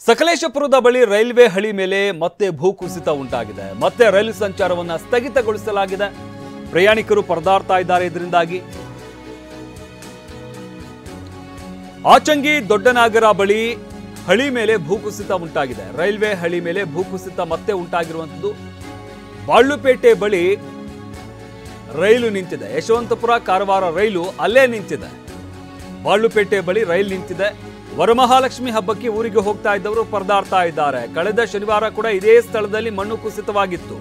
ಸಕಲೇಶಪುರದ ಬಳಿ ರೈಲ್ವೆ ಹಳಿ ಮೇಲೆ ಮತ್ತೆ ಭೂಕುಸಿತ ಉಂಟಾಗಿದೆ. ಮತ್ತೆ ರೈಲು ಸಂಚಾರವನ್ನು ಸ್ಥಗಿತಗೊಳಿಸಲಾಗಿದೆ. ಪ್ರಯಾಣಿಕರು ಪರದಾಡ್ತಾ ಇದ್ದಾರೆ. ಇದರಿಂದಾಗಿ ಆಚಂಗಿ ದೊಡ್ಡನಾಗರ ಬಳಿ ಹಳಿ ಮೇಲೆ ಭೂಕುಸಿತ ಉಂಟಾಗಿದೆ. ರೈಲ್ವೆ ಹಳಿ ಮೇಲೆ ಭೂಕುಸಿತ ಮತ್ತೆ ಉಂಟಾಗಿರುವಂತದ್ದು. ಬಾಳುಪೇಟೆ ಬಳಿ ರೈಲು ನಿಂತಿದೆ. ಯಶವಂತಪುರ ಕಾರವಾರ ರೈಲು ಅಲ್ಲೇ ನಿಂತಿದೆ. ಬಾಳುಪೇಟೆ ಬಳಿ ರೈಲು ನಿಂತಿದೆ. ವರಮಹಾಲಕ್ಷ್ಮಿ ಹಬ್ಬಕ್ಕೆ ಊರಿಗೆ ಹೋಗ್ತಾ ಇದ್ದವರು ಪರದಾಡ್ತಾ ಇದ್ದಾರೆ. ಕಳೆದ ಶನಿವಾರ ಕೂಡ ಇದೇ ಸ್ಥಳದಲ್ಲಿ ಮಣ್ಣು ಕುಸಿತವಾಗಿತ್ತು.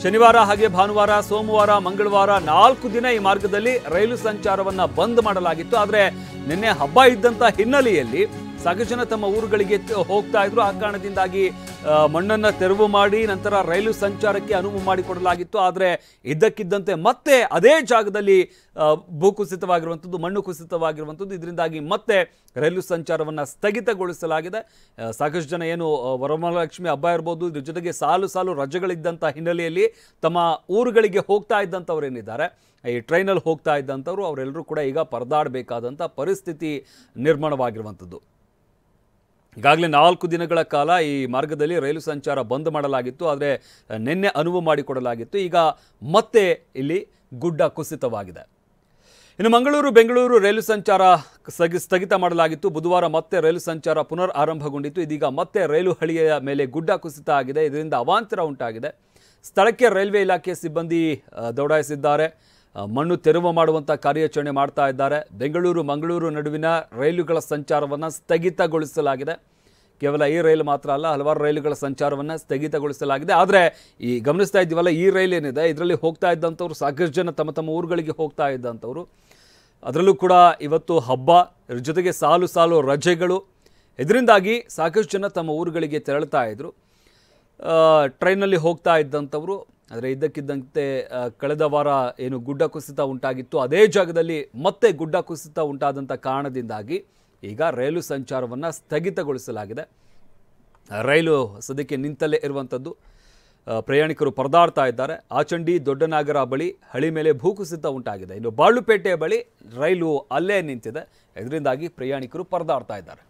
ಶನಿವಾರ ಹಾಗೆ ಭಾನುವಾರ, ಸೋಮವಾರ, ಮಂಗಳವಾರ 4 ದಿನ ಈ ಮಾರ್ಗದಲ್ಲಿ ರೈಲು ಸಂಚಾರವನ್ನ ಬಂದ್ ಮಾಡಲಾಗಿತ್ತು. ಆದರೆ ನಿನ್ನೆ ಹಬ್ಬ ಇದ್ದಂತ ಹಿನ್ನೆಲೆಯಲ್ಲಿ ಸಾಕಷ್ಟು ಜನ ತಮ್ಮ ಊರುಗಳಿಗೆ ಹೋಗ್ತಾ ಇದ್ರು. ಆ ಕಾರಣದಿಂದಾಗಿ ಮಣ್ಣನ್ನು ತೆರವು ಮಾಡಿ ನಂತರ ರೈಲು ಸಂಚಾರಕ್ಕೆ ಅನುವು ಮಾಡಿಕೊಡಲಾಗಿತ್ತು. ಆದರೆ ಇದ್ದಕ್ಕಿದ್ದಂತೆ ಮತ್ತೆ ಅದೇ ಜಾಗದಲ್ಲಿ ಭೂಕುಸಿತವಾಗಿರುವಂಥದ್ದು, ಮಣ್ಣು ಕುಸಿತವಾಗಿರುವಂಥದ್ದು. ಇದರಿಂದಾಗಿ ಮತ್ತೆ ರೈಲು ಸಂಚಾರವನ್ನು ಸ್ಥಗಿತಗೊಳಿಸಲಾಗಿದೆ. ಸಾಕಷ್ಟು ಜನ ಏನು ವರಮಹಾಲಕ್ಷ್ಮಿ ಹಬ್ಬ ಇರ್ಬೋದು, ಇದ್ರ ಜೊತೆಗೆ ಸಾಲು ಸಾಲು ರಜೆಗಳಿದ್ದಂಥ ಹಿನ್ನೆಲೆಯಲ್ಲಿ ತಮ್ಮ ಊರುಗಳಿಗೆ ಹೋಗ್ತಾ ಇದ್ದಂಥವ್ರು ಏನಿದ್ದಾರೆ, ಈ ಟ್ರೈನಲ್ಲಿ ಹೋಗ್ತಾ ಇದ್ದಂಥವ್ರು ಅವರೆಲ್ಲರೂ ಕೂಡ ಈಗ ಪರದಾಡಬೇಕಾದಂಥ ಪರಿಸ್ಥಿತಿ ನಿರ್ಮಾಣವಾಗಿರುವಂಥದ್ದು. ಈಗಾಗಲೇ 4 ದಿನಗಳ ಕಾಲ ಈ ಮಾರ್ಗದಲ್ಲಿ ರೈಲು ಸಂಚಾರ ಬಂದ್ ಮಾಡಲಾಗಿತ್ತು. ಆದರೆ ನಿನ್ನೆ ಅನುವು ಮಾಡಿಕೊಡಲಾಗಿತ್ತು. ಈಗ ಮತ್ತೆ ಇಲ್ಲಿ ಗುಡ್ಡ ಕುಸಿತವಾಗಿದೆ. ಇನ್ನು ಮಂಗಳೂರು ಬೆಂಗಳೂರು ರೈಲು ಸಂಚಾರ ಸ್ಥಗಿತ ಮಾಡಲಾಗಿತ್ತು. ಬುಧವಾರ ಮತ್ತೆ ರೈಲು ಸಂಚಾರ ಪುನರ್ ಆರಂಭಗೊಂಡಿತ್ತು. ಇದೀಗ ಮತ್ತೆ ರೈಲು ಹಳಿಯ ಮೇಲೆ ಗುಡ್ಡ ಕುಸಿತ ಆಗಿದೆ. ಇದರಿಂದ ಅವಾಂತರ ಉಂಟಾಗಿದೆ. ಸ್ಥಳಕ್ಕೆ ರೈಲ್ವೆ ಇಲಾಖೆ ಸಿಬ್ಬಂದಿ ದೌಡಾಯಿಸಿದ್ದಾರೆ. ಮಣ್ಣು ತೆರವು ಮಾಡುವಂಥ ಕಾರ್ಯಾಚರಣೆ ಮಾಡ್ತಾ ಇದ್ದಾರೆ. ಬೆಂಗಳೂರು ಮಂಗಳೂರು ನಡುವಿನ ರೈಲುಗಳ ಸಂಚಾರವನ್ನು ಸ್ಥಗಿತಗೊಳಿಸಲಾಗಿದೆ. ಕೇವಲ ಈ ರೈಲು ಮಾತ್ರ ಅಲ್ಲ, ಹಲವಾರು ರೈಲುಗಳ ಸಂಚಾರವನ್ನು ಸ್ಥಗಿತಗೊಳಿಸಲಾಗಿದೆ. ಆದರೆ ಈ ಗಮನಿಸ್ತಾ ಇದ್ದೀವಲ್ಲ, ಈ ರೈಲು ಏನಿದೆ ಇದರಲ್ಲಿ ಹೋಗ್ತಾ ಇದ್ದಂಥವ್ರು ಸಾಕಷ್ಟು ಜನ ತಮ್ಮ ತಮ್ಮ ಊರುಗಳಿಗೆ ಹೋಗ್ತಾ ಇದ್ದಂಥವ್ರು. ಅದರಲ್ಲೂ ಕೂಡ ಇವತ್ತು ಹಬ್ಬ, ಇದ್ರ ಜೊತೆಗೆ ಸಾಲು ಸಾಲು ರಜೆಗಳು. ಇದರಿಂದಾಗಿ ಸಾಕಷ್ಟು ಜನ ತಮ್ಮ ಊರುಗಳಿಗೆ ತೆರಳುತ್ತಾ ಇದ್ದರು. ಟ್ರೈನಲ್ಲಿ ಹೋಗ್ತಾ ಇದ್ದಂಥವ್ರು. ಆದರೆ ಇದ್ದಕ್ಕಿದ್ದಂತೆ ಕಳೆದ ವಾರ ಏನು ಗುಡ್ಡ ಕುಸಿತ ಉಂಟಾಗಿತ್ತು, ಅದೇ ಜಾಗದಲ್ಲಿ ಮತ್ತೆ ಗುಡ್ಡ ಕುಸಿತ ಉಂಟಾದಂಥ ಕಾರಣದಿಂದಾಗಿ ಈಗ ರೈಲು ಸಂಚಾರವನ್ನು ಸ್ಥಗಿತಗೊಳಿಸಲಾಗಿದೆ. ರೈಲು ಸದ್ಯಕ್ಕೆ ನಿಂತಲ್ಲೇ ಇರುವಂಥದ್ದು. ಪ್ರಯಾಣಿಕರು ಪರದಾಡ್ತಾ ಇದ್ದಾರೆ. ಆಚಂಡಿ ದೊಡ್ಡನಾಗರ ಬಳಿ ಹಳಿ ಮೇಲೆ ಭೂಕುಸಿತ ಉಂಟಾಗಿದೆ. ಇನ್ನು ಬಾಳುಪೇಟೆ ಬಳಿ ರೈಲು ಅಲ್ಲೇ ನಿಂತಿದೆ. ಇದರಿಂದಾಗಿ ಪ್ರಯಾಣಿಕರು ಪರದಾಡ್ತಾ ಇದ್ದಾರೆ.